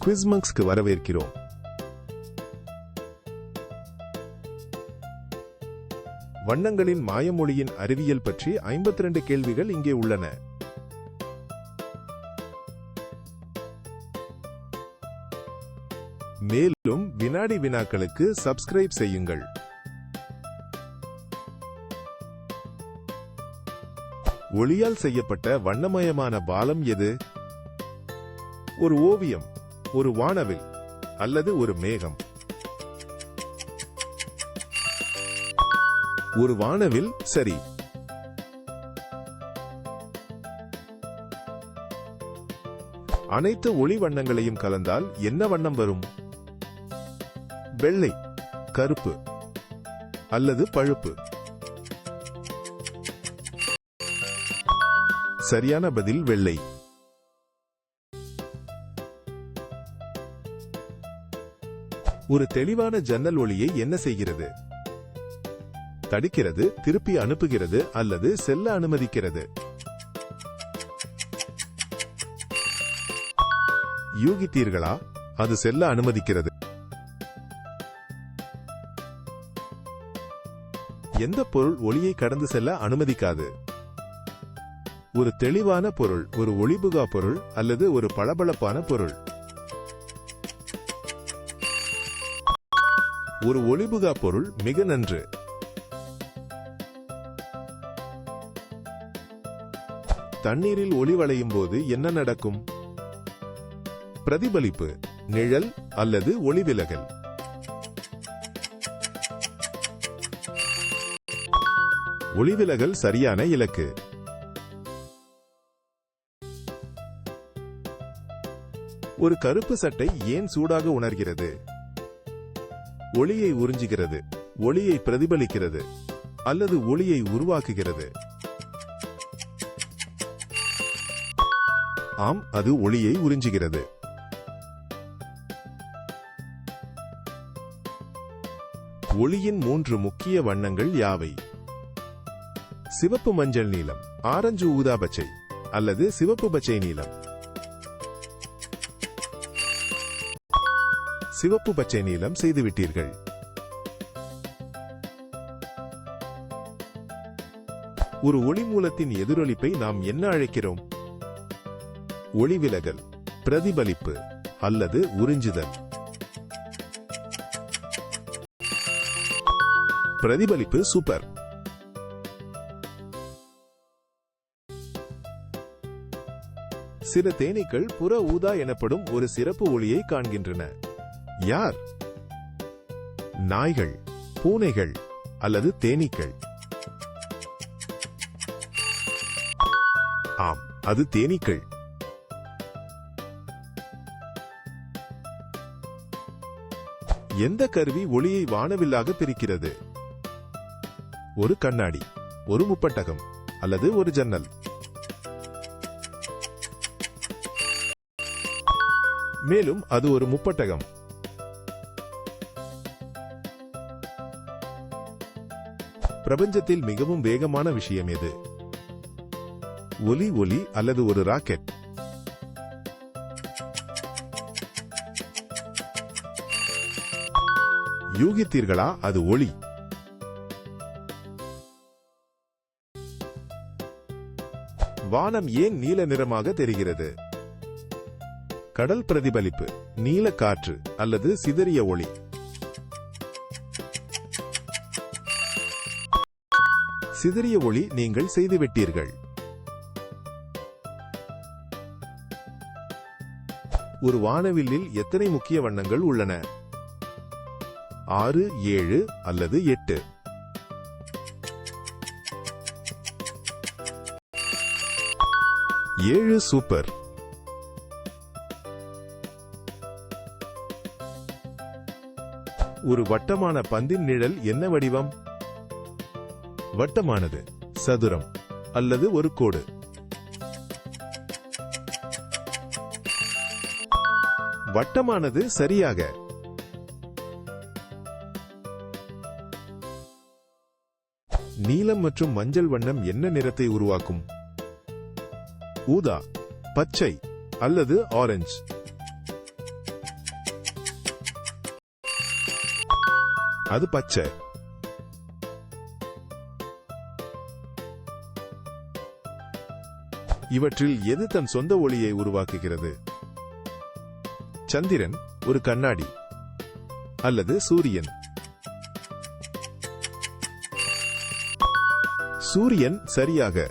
குவிஸ்மங்ஸ்க்கு வரவேற்கிறோம். வண்ணங்களின் மாயமொழியின் அறிவியல் பற்றி 52 கேள்விகள் இங்கே உள்ளன. மேலும் வினாடி வினாக்களுக்கு சப்ஸ்கிரைப் செய்யுங்கள். ஒளியால் செய்யப்பட்ட வண்ணமயமான பாலம் எது? ஒரு ஓவியம், ஒரு வானவில் அல்லது ஒரு மேகம்? ஒரு வானவில் சரி. அனைத்து ஒளி வண்ணங்களையும் கலந்தால் என்ன வண்ணம் வரும்? வெள்ளை, கருப்பு அல்லது பழுப்பு? சரியான பதில் வெள்ளை. ஒரு தெளிவான ஜன்னல் ஒளியை என்ன செய்கிறது? தடுக்கிறது, திருப்பி அனுப்புகிறது அல்லது செல்ல அனுமதிக்கிறது? யூகித்தீர்களா? அது செல்ல அனுமதிக்கிறது. எந்த பொருள் ஒளியை கடந்து செல்ல அனுமதிக்காது? ஒரு தெளிவான பொருள், ஒரு ஒளிபுகா பொருள் அல்லது ஒரு பளபளப்பான பொருள்? ஒரு ஒளிபுகா பொருள். மிக நன்று. தண்ணீரில் ஒளி வளையும் போது என்ன நடக்கும்? பிரதிபலிப்பு, நிழல் அல்லது ஒளிவிலகல்? ஒளிவிலகல் சரியான இலக்கு. ஒரு கருப்பு சட்டை ஏன் சூடாக உணர்கிறது? ஒளியை உறிஞ்சுகிறது, ஒளியை பிரதிபலிக்கிறது அல்லது ஒளியை உருவாக்குகிறது? ஆம், அது ஒளியை உறிஞ்சுகிறது. ஒளியின் 3 முக்கிய வண்ணங்கள் யாவை? சிவப்பு மஞ்சள் நீலம், ஆரஞ்சு ஊதா பச்சை அல்லது சிவப்பு பச்சை நீலம்? சிவப்பு பச்சை நீலம் செய்துவிட்டீர்கள். ஒரு ஒளி மூலத்தின் எதிரொலிப்பை நாம் என்ன அழைக்கிறோம்? ஒளிவிலகல், பிரதிபலிப்பு அல்லது உறிஞ்சுதல்? பிரதிபலிப்பு. சூப்பர். சில தேனீக்கள் புற ஊதா எனப்படும் ஒரு சிறப்பு ஒளியை காண்கின்றன. யார்? நாய்கள், பூனைகள் அல்லது தேனீக்கள்? ஆம், அது தேனீக்கள். எந்த கருவி ஒளியை வானவில்லாக பிரிக்கிறது? ஒரு கண்ணாடி, ஒரு முப்பட்டகம் அல்லது ஒரு ஜன்னல்? மேலும் அது ஒரு முப்பட்டகம். பிரபஞ்சத்தில் மிகவும் வேகமான விஷயம் எது? ஒலி அல்லது ஒரு ராக்கெட்? யூகித்தீர்களா? அது ஒளி. வானம் ஏன் நீல நிறமாக தெரிகிறது? கடல் பிரதிபலிப்பு, நீல காற்று அல்லது சிதறிய ஒளி? சிதறிய ஒளி. நீங்கள் செய்துவிட்டீர்கள். ஒரு வானவில்லில் எத்தனை முக்கிய வண்ணங்கள் உள்ளன? 6, 7 அல்லது 8? ஏழு. சூப்பர். ஒரு வட்டமான பந்தின் நிழல் என்ன வடிவம்? வட்டமானது, சதுரம் அல்லது ஒரு கோடு? வட்டமானது. சரியாக. நீலம் மற்றும் மஞ்சள் வண்ணம் என்ன நிறத்தை உருவாக்கும்? ஊதா, பச்சை அல்லது ஆரஞ்சு? அது பச்சை. இவற்றில் எது தன் சொந்த ஒளியை உருவாக்குகிறது? சந்திரன், ஒரு கண்ணாடி, அல்லது சூரியன்? சூரியன் சரியாக.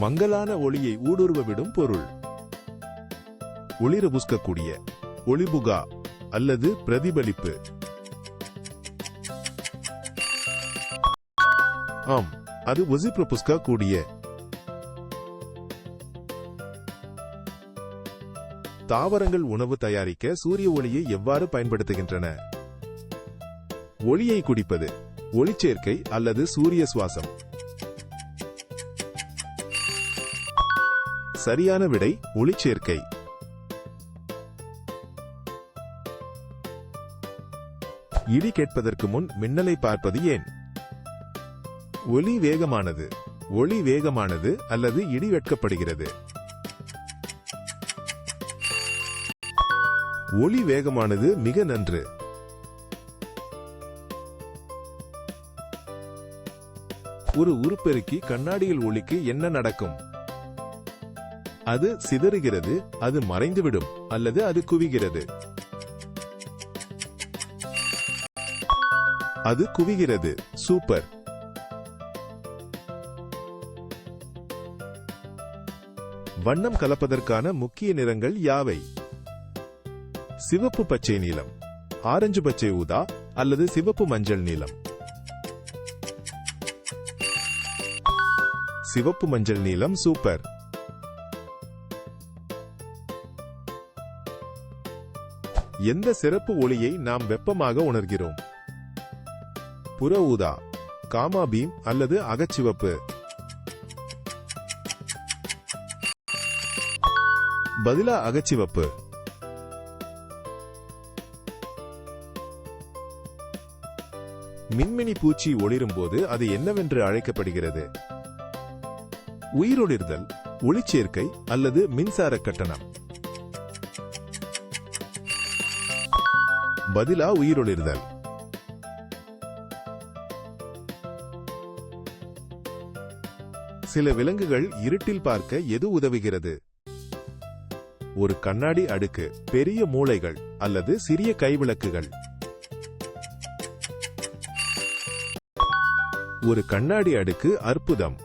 மங்கலான ஒளியை ஊடுருவ விடும் பொருள். ஒளிர புஸ்கக்கூடிய, ஒளிபுகா அல்லது பிரதிபலிப்பு. ஆம், அது ஒசிப்ரபுஸ்கா கூடிய. தாவரங்கள் உணவு தயாரிக்க சூரிய ஒளியை எவ்வாறு பயன்படுத்துகின்றன? ஒளியை குடிப்பது, ஒளிச்சேர்க்கை அல்லது சூரிய சுவாசம்? சரியான விடை ஒளிச்சேர்க்கை. இடி கேட்பதற்கு முன் மின்னலை பார்ப்பது ஏன்? ஒலி வேகமானது, ஒளி வேகமானது அல்லது இடி வெட்கப்படுகிறது? ஒளி வேகமானது மிக நன்று. ஒரு உருப்பெருக்கி கண்ணாடியில் ஒளிக்கு என்ன நடக்கும்? அது சிதறுகிறது, அது மறைந்துவிடும் அல்லது அது குவிகிறது? அது குவிகிறது. சூப்பர். வண்ணம் கலப்பதற்கான முக்கிய நிறங்கள் யாவை? சிவப்பு பச்சை நீலம், ஆரஞ்சு பச்சை ஊதா அல்லது சிவப்பு மஞ்சள் நீலம்? சிவப்பு மஞ்சள் நீலம். சூப்பர். எந்த சிறப்பு ஒளியை நாம் வெப்பமாக உணர்கிறோம்? புற ஊதா, காமா பீம் அல்லது அகச்சிவப்பு? பதிலா அகச்சிவப்பு. மின்மினி பூச்சி ஒளிரும் போது அது என்னவென்று அழைக்கப்படுகிறது? உயிரொளிர்தல், ஒளிச்சேர்க்கை அல்லது மின்சார கட்டணம்? பதிலா உயிரொளிர்தல். சில விலங்குகள் இருட்டில் பார்க்க எது உதவுகிறது? ஒரு கண்ணாடி அடுக்கு, பெரிய மூளைகள் அல்லது சிறிய கைவிளக்குகள்? ஒரு கண்ணாடி அடுக்கு. அற்புதம்.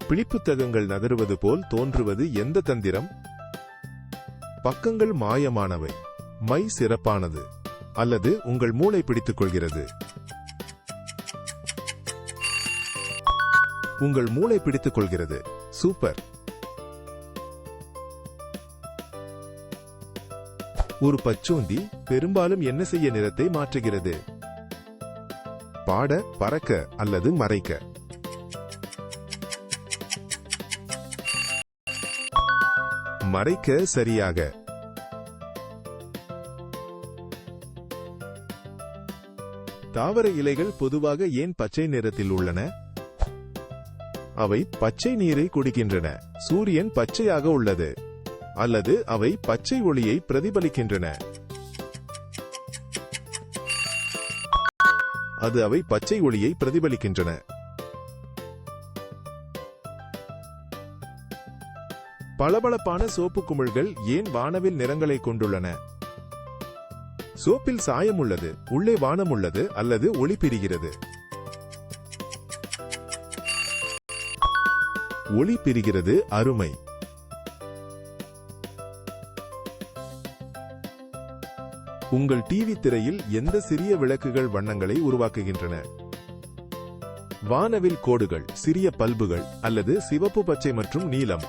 பிழிப்புத்தகங்கள் நகருவது போல் தோன்றுவது எந்த தந்திரம்? பக்கங்கள் மாயமானவை, மை சிறப்பானது அல்லது உங்கள் மூளை பிடித்துக் கொள்கிறது? உங்கள் மூளை பிடித்துக் கொள்கிறது. சூப்பர். ஒரு பச்சோந்தி பெரும்பாலும் என்ன செய்ய நிறத்தை மாற்றுகிறது? பாட, பறக்க அல்லது மறைக்க? மறைக்க சரியாக. தாவர இலைகள் பொதுவாக ஏன் பச்சை நிறத்தில் உள்ளன? அவை பச்சை நீரை குடிக்கின்றன, சூரியன் பச்சையாக உள்ளது, அல்லது அவை பச்சை ஒளியை பிரதிபலிக்கின்றன? அது அவை பச்சை ஒளியை பிரதிபலிக்கின்றன. பளபளப்பான சோப்பு குமிழ்கள் ஏன் வானவில் நிறங்களை கொண்டுள்ளன? சோப்பில் சாயம் உள்ளது, உள்ளே வானம் உள்ளது அல்லது ஒளி பிரிகிறது? ஒளி பிரிகிறது. அருமை. உங்கள் டிவி திரையில் எந்த சிறிய விளக்குகள் வண்ணங்களை உருவாக்குகின்றன? வானவில் கோடுகள், சிறிய பல்புகள் அல்லது சிவப்பு, பச்சை மற்றும் நீலம்?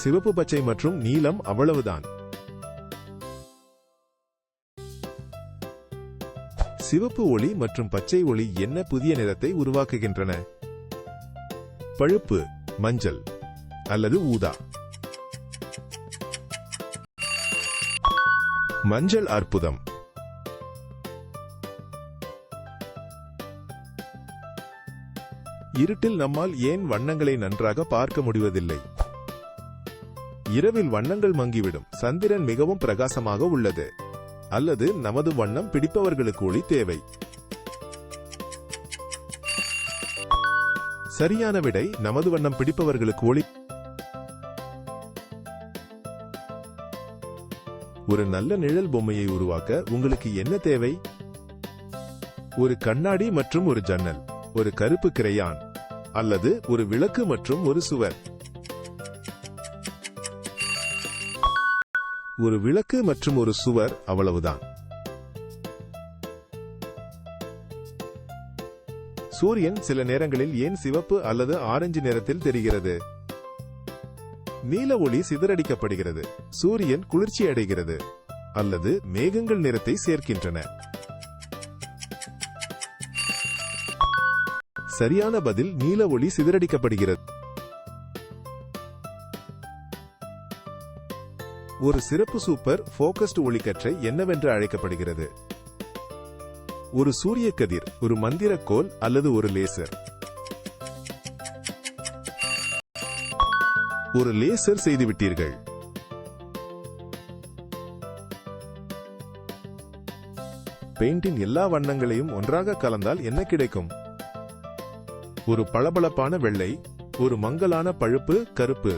சிவப்பு, பச்சை மற்றும் நீலம். அவ்வளவுதான். சிவப்பு ஒளி மற்றும் பச்சை ஒளி என்ன புதிய நிறத்தை உருவாக்குகின்றன? பழுப்பு, மஞ்சள் அல்லது ஊதா? மஞ்சள். அற்புதம். இருட்டில் நம்மால் ஏன் வண்ணங்களை நன்றாக பார்க்க முடிவதில்லை? இரவில் வண்ணங்கள் மங்கிவிடும். சந்திரன் மிகவும் பிரகாசமாக உள்ளது. அல்லது நமது வண்ணம் பிடிப்பவர்களுக்கு ஒளி தேவை. சரியான விடை நமது வண்ணம் பிடிப்பவர்களுக்கு ஒளி. ஒரு நல்ல நிழல் பொம்மையை உருவாக்க உங்களுக்கு என்ன தேவை? ஒரு கண்ணாடி மற்றும் ஒரு ஜன்னல், ஒரு கருப்பு கிரையான், அல்லது ஒரு விளக்கு மற்றும் ஒரு சுவர். ஒரு விளக்கு மற்றும் ஒரு சுவர், அவ்வளவுதான். சூரியன் சில நேரங்களில் ஏன் சிவப்பு அல்லது ஆரஞ்சு நிறத்தில் தெரிகிறது? நீல ஒளி சிதறடிக்கப்படுகிறது, சூரியன் குளிர்ச்சி அடைகிறது, அல்லது மேகங்கள் நிறத்தை சேர்க்கின்றன. சரியான பதில் நீல ஒளி சிதறடிக்கப்படுகிறது. ஒரு சிறப்பு சூப்பர் போக்கஸ்டு ஒளிக்கற்றை என்னவென்று அழைக்கப்படுகிறது? ஒரு சூரிய கதிர், ஒரு மந்திரக்கோல், அல்லது ஒரு லேசர்? ஒரு லேசர் செய்துவிட்டீர்கள். பெயிண்டின் எல்லா வண்ணங்களையும் ஒன்றாக கலந்தால் என்ன கிடைக்கும்? ஒரு பளபளப்பான வெள்ளை, ஒரு மங்கலான பழுப்பு கருப்பு,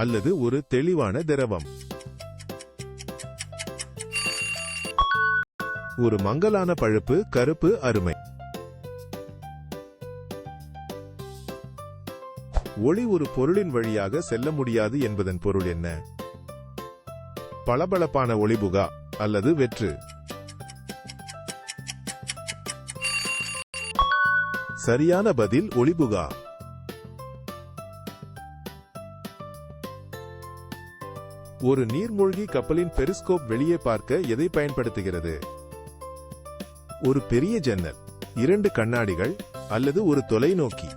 அல்லது ஒரு தெளிவான திரவம்? ஒரு மங்கலான பழுப்பு கருப்பு, அருமை. ஒளி ஒரு பொருளின் வழியாக செல்ல முடியாது என்பதன் பொருள் என்ன? பளபளப்பான ஒளிபுகா அல்லது வெற்று? சரியான பதில் ஒளிபுகா. ஒரு நீர்மூழ்கி கப்பலின் பெரிஸ்கோப் வெளியே பார்க்க எதை பயன்படுத்துகிறது? ஒரு பெரிய ஜன்னல், 2 கண்ணாடிகள், அல்லது ஒரு தொலைநோக்கி?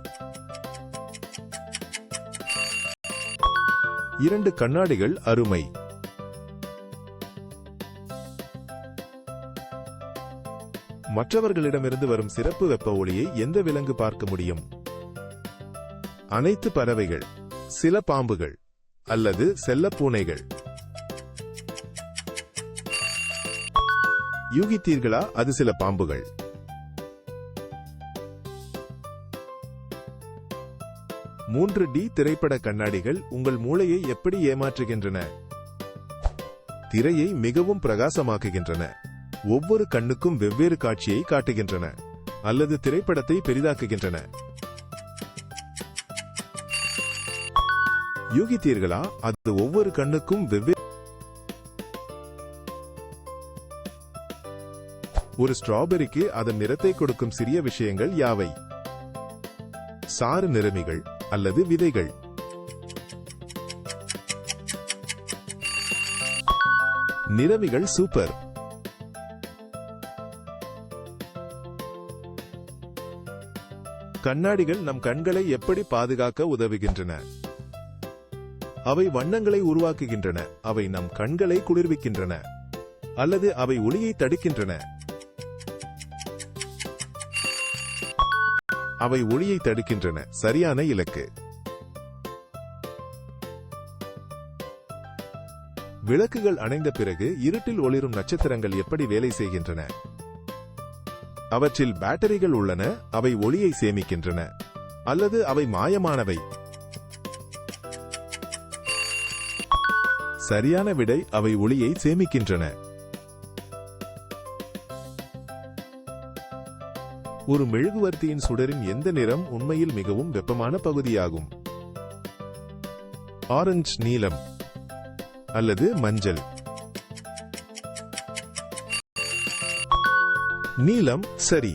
2 கண்ணாடிகள், அருமை. மற்றவர்களிடமிருந்து வரும் சிறப்பு வெப்ப ஒளியை எந்த விலங்கு பார்க்க முடியும்? அனைத்து பறவைகள், சில பாம்புகள், அல்லது செல்லப் பூனைகள்? யூகித்தீர்களா? அது சில பாம்புகள். மூன்று டி திரைப்பட கண்ணாடிகள் உங்கள் மூளையை எப்படி ஏமாற்றுகின்றன? திரையை மிகவும் பிரகாசமாக்குகின்றன, ஒவ்வொரு கண்ணுக்கும் வெவ்வேறு காட்சியை காட்டுகின்றன, அல்லது திரைப்படத்தை பெரிதாக்குகின்றன. யூகித்தீர்களா? அது ஒவ்வொரு கண்ணுக்கும் வெவ்வேறு. ஒரு ஸ்ட்ராபெரிக்கு அதன் நிறத்தை கொடுக்கும் சிறிய விஷயங்கள் யாவை? சாறு நிறமிகள் அல்லது விதைகள்? நிறமிகள், சூப்பர். கண்ணாடிகள் நம் கண்களை எப்படி பாதுகாக்க உதவுகின்றன? அவை வண்ணங்களை உருவாக்குகின்றன, அவை நம் கண்களை குளிர்விக்கின்றன, அல்லது அவை ஒளியை தடுக்கின்றன? அவை ஒளியை தடுக்கின்றன. சரியான இலக்கு. விளக்குகள் அணைந்த பிறகு இருட்டில் ஒளிரும் நட்சத்திரங்கள் எப்படி வேலை செய்கின்றன? அவற்றில் பேட்டரிகள் உள்ளன, அவை ஒளியை சேமிக்கின்றன, அல்லது அவை மாயமானவை? சரியான விடை, அவை ஒளியை சேமிக்கின்றன. ஒரு மெழுகுவர்த்தியின் சுடரின் எந்த நிறம் உண்மையில் மிகவும் வெப்பமான பகுதியாகும்? ஆரஞ்சு, நீலம், அல்லது மஞ்சள்? நீலம், சரி.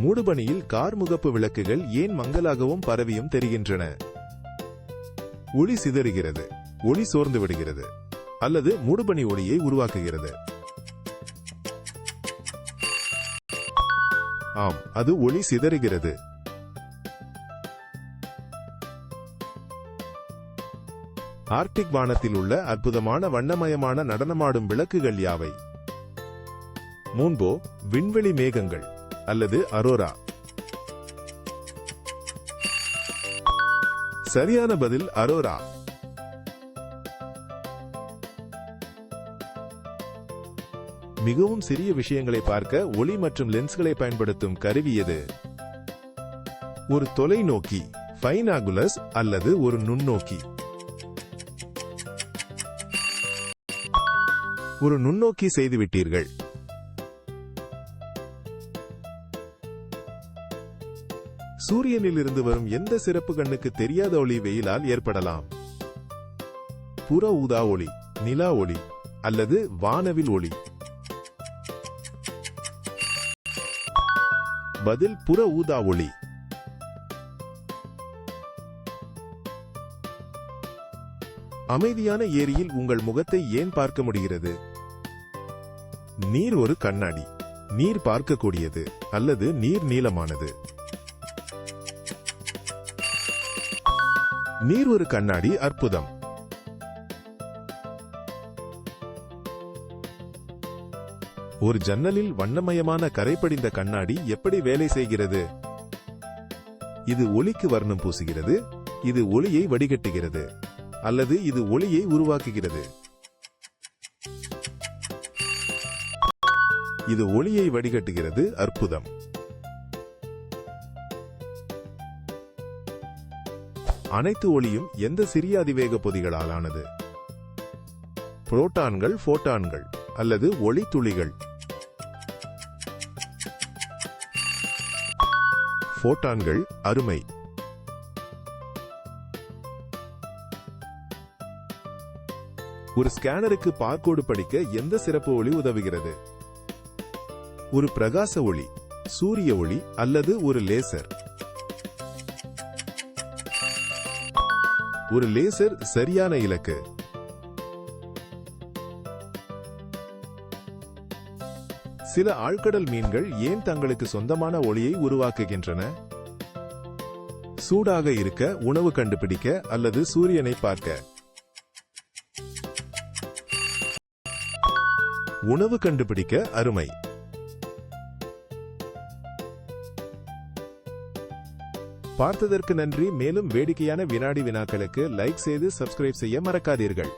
மூடுபனியில் கார் முகப்பு விளக்குகள் ஏன் மங்கலாகவும் பரவியும் தெரிகின்றன? ஒளி சிதறுகிறது, ஒளி சோர்ந்து விடுகிறது, அல்லது மூடுபனி ஒளியை உருவாக்குகிறது? ஆம், அது ஒளி சிதறுகிறது. ஆர்க்டிக் வானத்தில் உள்ள அற்புதமான வண்ணமயமான நடனமாடும் விளக்குகள் யாவை? மூன்போ விண்வெளி மேகங்கள் அல்லது அரோரா. சரியான பதில் அரோரா. மிகவும் சிறிய விஷயங்களை பார்க்க ஒளி மற்றும் லென்ஸ்களை பயன்படுத்தும் கருவி எது? ஒரு தொலைநோக்கி, பைனாகுலஸ் அல்லது ஒரு நுண்ணோக்கி. ஒரு நுண்ணோக்கி செய்துவிட்டீர்கள். சூரியனில் இருந்து வரும் எந்த சிறப்பு கண்ணுக்கு தெரியாத ஒளி வெயிலால் ஏற்படலாம்? புற ஊதா ஒளி, நிலா ஒளி அல்லது வானவில் ஒளி. பதில் புற ஊதா ஒளி. அமைதியான ஏரியில் உங்கள் முகத்தை ஏன் பார்க்க முடிகிறது? நீர் ஒரு கண்ணாடி, நீர் பார்க்கக்கூடியது அல்லது நீர் நீளமானது. நீர் ஒரு கண்ணாடி. அற்புதம். ஒரு ஜன்னலில் வண்ணமயமான கரைபடிந்த கண்ணாடி எப்படி வேலை செய்கிறது? இது ஒளிக்கு வர்ணம் பூசுகிறது, இது ஒளியை வடிகட்டுகிறது அல்லது இது ஒளியை உருவாக்குகிறது. இது ஒளியை வடிகட்டுகிறது. அற்புதம். அனைத்து ஒளியும் எந்த சிறிய அதிவேக பொதிகளால் ஆனது? புரோட்டான்கள், போட்டான்கள் அல்லது ஒளி துளிகள். போட்டான்கள். அருமை. ஒரு ஸ்கேனருக்கு பார்கோடு படிக்க எந்த சிறப்பு ஒளி உதவுகிறது? ஒரு பிரகாச ஒளி, சூரிய ஒளி அல்லது ஒரு லேசர். ஒரு லேசர். சரியான இலக்கு. சில ஆழ்கடல் மீன்கள் ஏன் தங்களுக்கு சொந்தமான ஒளியை உருவாக்குகின்றன? சூடாக இருக்க, உணவு கண்டுபிடிக்க அல்லது சூரியனை பார்க்க. உணவு கண்டுபிடிக்க. அருமை. பார்த்ததற்கு நன்றி. மேலும் வேடிக்கையான வினாடி வினாக்களுக்கு லைக் செய்து சப்ஸ்கிரைப் செய்ய மறக்காதீர்கள்.